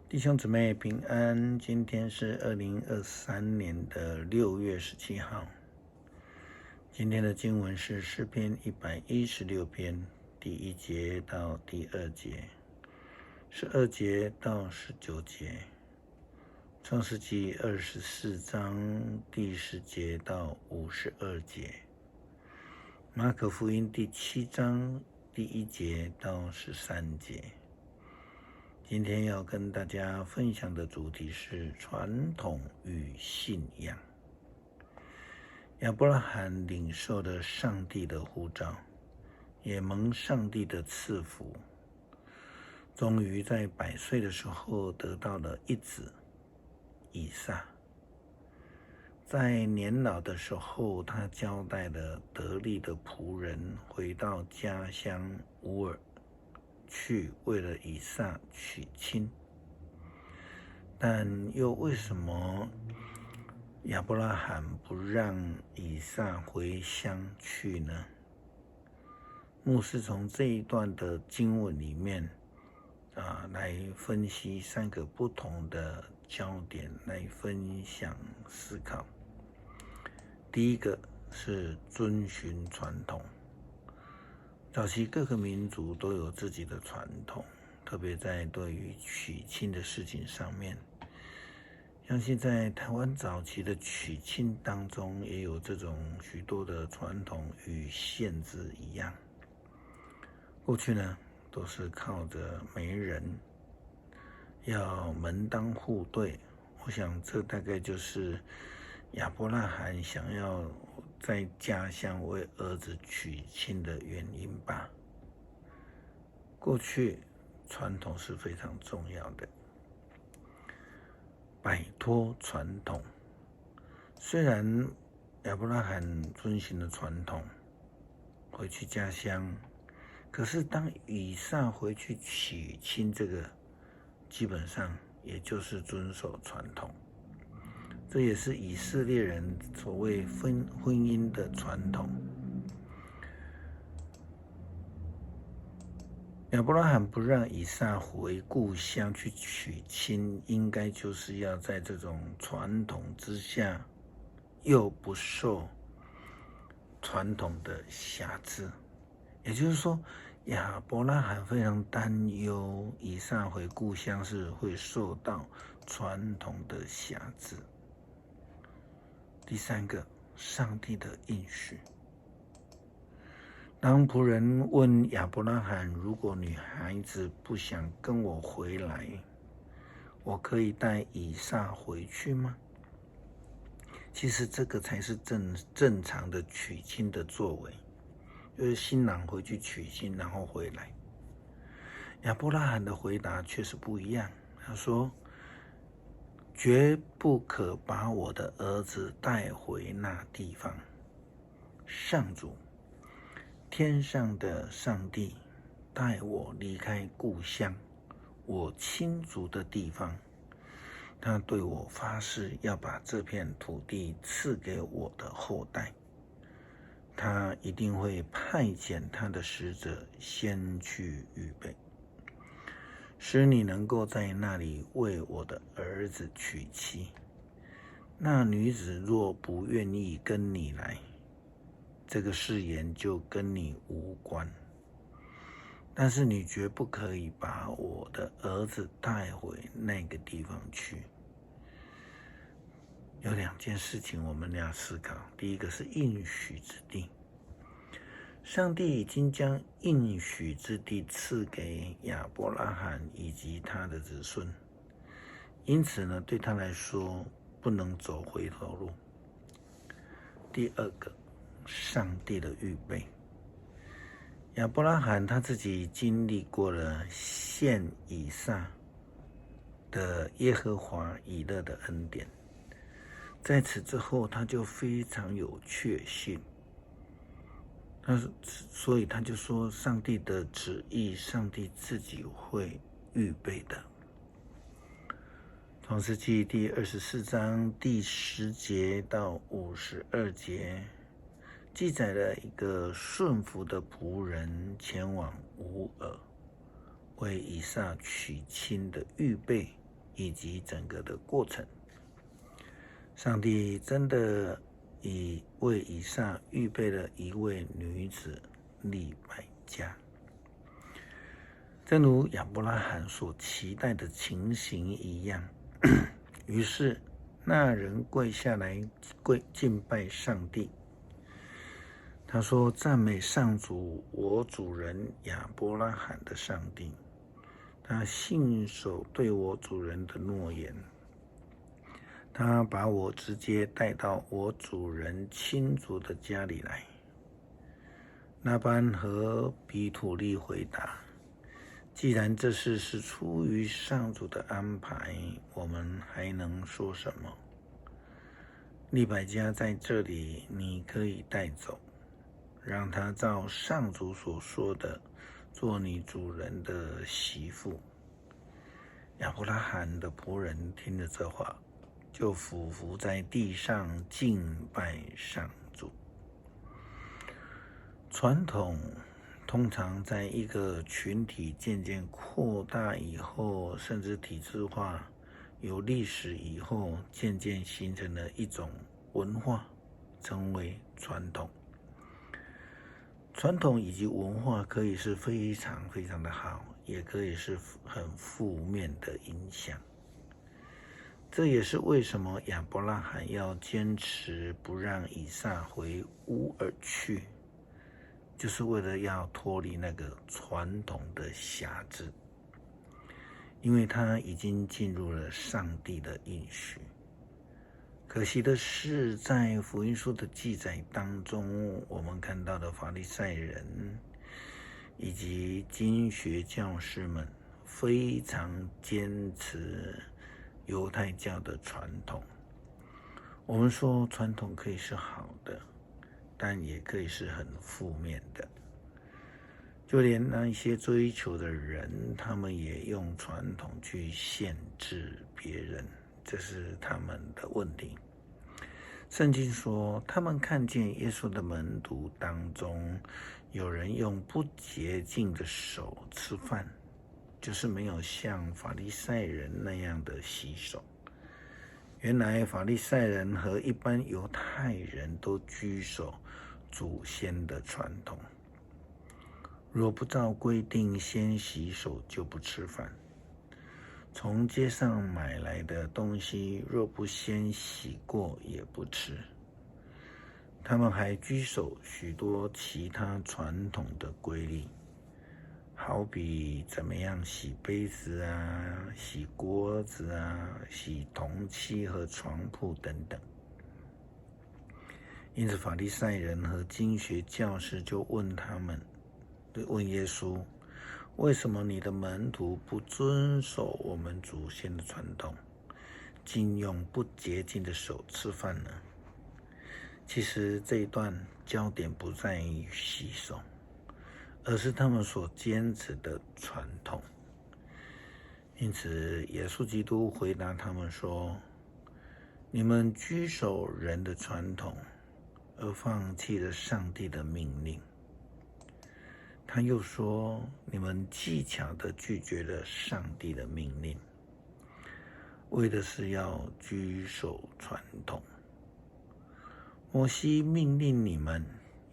弟兄姊妹平安，今天是2023年的6月17号。今天的经文是诗篇116篇第1节到第2节，12节到19节，创世纪24章第10节到52节，马可福音第7章第1节到13节。今天要跟大家分享的主题是传统与信仰。亚伯拉罕领受了上帝的呼召，也蒙上帝的赐福，终于在100岁的时候得到了一子以撒。在年老的时候，他交代了得力的仆人回到家乡乌尔去，为了以撒娶亲。但又为什么亚伯拉罕不让以撒回乡去呢？牧师从这一段的经文里面来分析3个不同的焦点来分享思考。第一个是遵循传统。早期各个民族都有自己的传统，特别在对于娶亲的事情上面，相信在台湾早期的娶亲当中也有这种许多的传统与限制一样。过去呢都是靠着媒人要门当户对，我想这大概就是亚伯拉罕想要在家乡为儿子娶亲的原因吧。过去传统是非常重要的，摆脱传统。虽然亚伯拉罕遵循了传统，回去家乡，可是当以撒回去娶亲，这个基本上也就是遵守传统。这也是以色列人所谓婚姻的传统。亚伯拉罕不让以撒回故乡去娶亲，应该就是要在这种传统之下，又不受传统的辖制。也就是说，亚伯拉罕非常担忧以撒回故乡是会受到传统的辖制。第3个，上帝的应许。当仆人问亚伯拉罕，如果女孩子不想跟我回来，我可以带以撒回去吗？其实这个才是正常的娶亲的作为，就是新郎回去娶亲然后回来。亚伯拉罕的回答却是不一样，他说绝不可把我的儿子带回那地方。上主，天上的上帝带我离开故乡，我亲族的地方。他对我发誓要把这片土地赐给我的后代。他一定会派遣他的使者先去预备，使你能够在那里为我的儿子娶妻。那女子若不愿意跟你来，这个誓言就跟你无关。但是你绝不可以把我的儿子带回那个地方去。有2件事情我们要思考。第一个是应许之地。上帝已经将应许之地赐给亚伯拉罕以及他的子孙，因此呢，对他来说不能走回头路。第2个，上帝的预备。亚伯拉罕他自己经历过了献以撒的耶和华以勒的恩典，在此之后他就非常有确信。所以他就说，上帝的旨意，上帝自己会预备的。创世纪第24章第10节到52节，记载了一个顺服的仆人前往乌尔为以撒娶亲的预备以及整个的过程。上帝真的为以撒预备了一位女子利百加，正如亚伯拉罕所期待的情形一样。于是那人跪下来敬拜上帝。他说：赞美上主，我主人亚伯拉罕的上帝，他信守对我主人的诺言，他把我直接带到我主人亲族的家里来。拉班和比土利回答：既然这事是出于上主的安排，我们还能说什么？利百加在这里，你可以带走，让他照上主所说的做你主人的媳妇。亚伯拉罕的仆人听了这话，就俯伏在地上敬拜上主。传统通常在一个群体渐渐扩大以后，甚至体制化有历史以后，渐渐形成了一种文化，称为传统。传统以及文化可以是非常非常的好，也可以是很负面的影响。这也是为什么亚伯拉罕要坚持不让以撒回乌尔去，就是为了要脱离那个传统的辖制，因为他已经进入了上帝的应许。可惜的是，在福音书的记载当中，我们看到的法利赛人以及经学教师们非常坚持犹太教的传统。我们说传统可以是好的，但也可以是很负面的。就连那一些追求的人，他们也用传统去限制别人，这是他们的问题。圣经说，他们看见耶稣的门徒当中，有人用不洁净的手吃饭，就是没有像法利赛人那样的洗手。原来法利赛人和一般犹太人都居守祖先的传统，若不照规定先洗手，就不吃饭。从街上买来的东西，若不先洗过，也不吃。他们还居守许多其他传统的规律，好比怎么样洗杯子啊、洗锅子啊、洗铜器和床铺等等。因此法利赛人和经学教师就问耶稣，为什么你的门徒不遵守我们祖先的传统，竟用不洁净的手吃饭呢？其实这一段焦点不在于洗手，而是他们所坚持的传统。因此耶稣基督回答他们说，你们居守人的传统，而放弃了上帝的命令。他又说，你们技巧地拒绝了上帝的命令，为的是要居守传统。摩西命令你们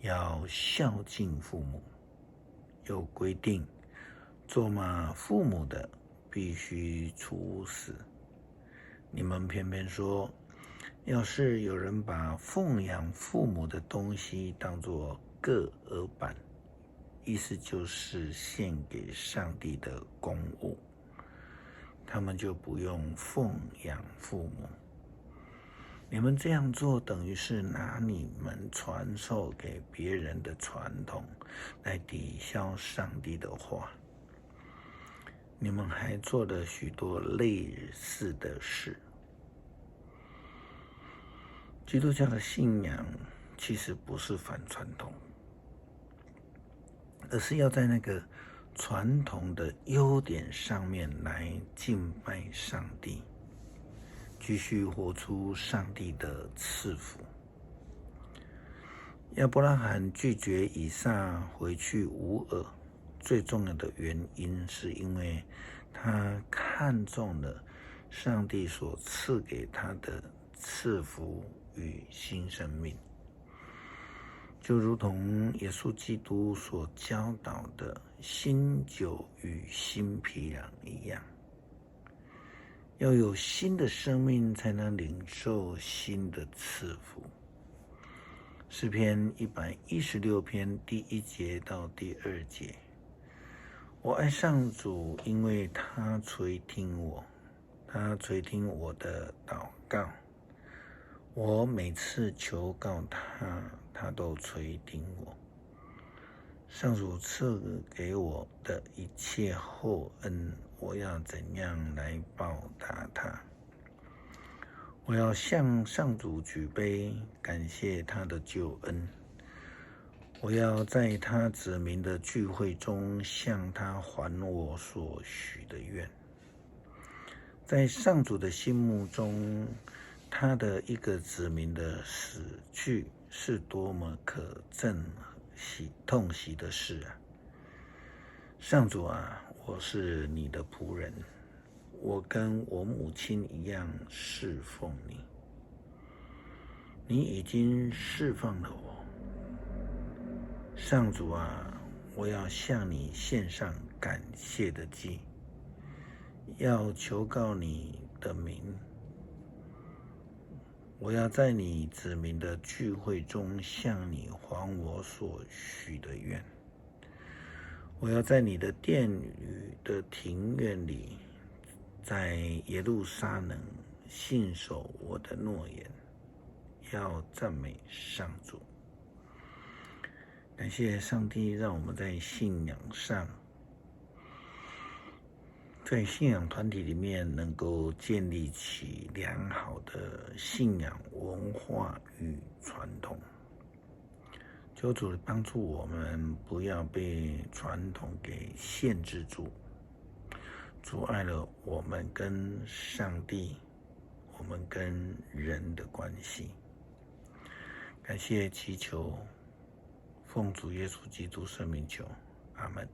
要孝敬父母，又规定咒骂父母的必须处死。你们偏偏说，要是有人把奉养父母的东西当作各额版，意思就是献给上帝的公物，他们就不用奉养父母。你们这样做，等于是拿你们传授给别人的传统来抵消上帝的话。你们还做了许多类似的事。基督教的信仰其实不是反传统，而是要在那个传统的优点上面来敬拜上帝，继续活出上帝的赐福。亚伯拉罕拒绝以撒回去乌尔，最重要的原因是因为他看中了上帝所赐给他的赐福与新生命，就如同耶稣基督所教导的新酒与新皮囊一样，要有新的生命才能领受新的赐福。诗篇116篇第1节到第2节，我爱上主，因为他垂听我，他垂听我的祷告。我每次求告他，他都垂听我。上主赐给我的一切厚恩，我要怎样来报答他？我要向上主举杯，感谢他的救恩。我要在他子民的聚会中向他还我所许的愿。在上主的心目中，他的一个子民的死去是多么可痛惜的事啊！上主啊，我是你的仆人，我跟我母亲一样侍奉你。你已经释放了我，上主啊，我要向你献上感谢的祭，要求告你的名。我要在你子民的聚会中向你还我所许的愿。我要在你的殿宇的庭院里，在耶路撒冷信守我的诺言，要赞美上主。感谢上帝，让我们在信仰上，在信仰团体里面能够建立起良好的信仰文化与传统。求主帮助我们，不要被传统给限制住，阻碍了我们跟上帝、我们跟人的关系。感谢祈求，奉主耶稣基督圣名求，阿们。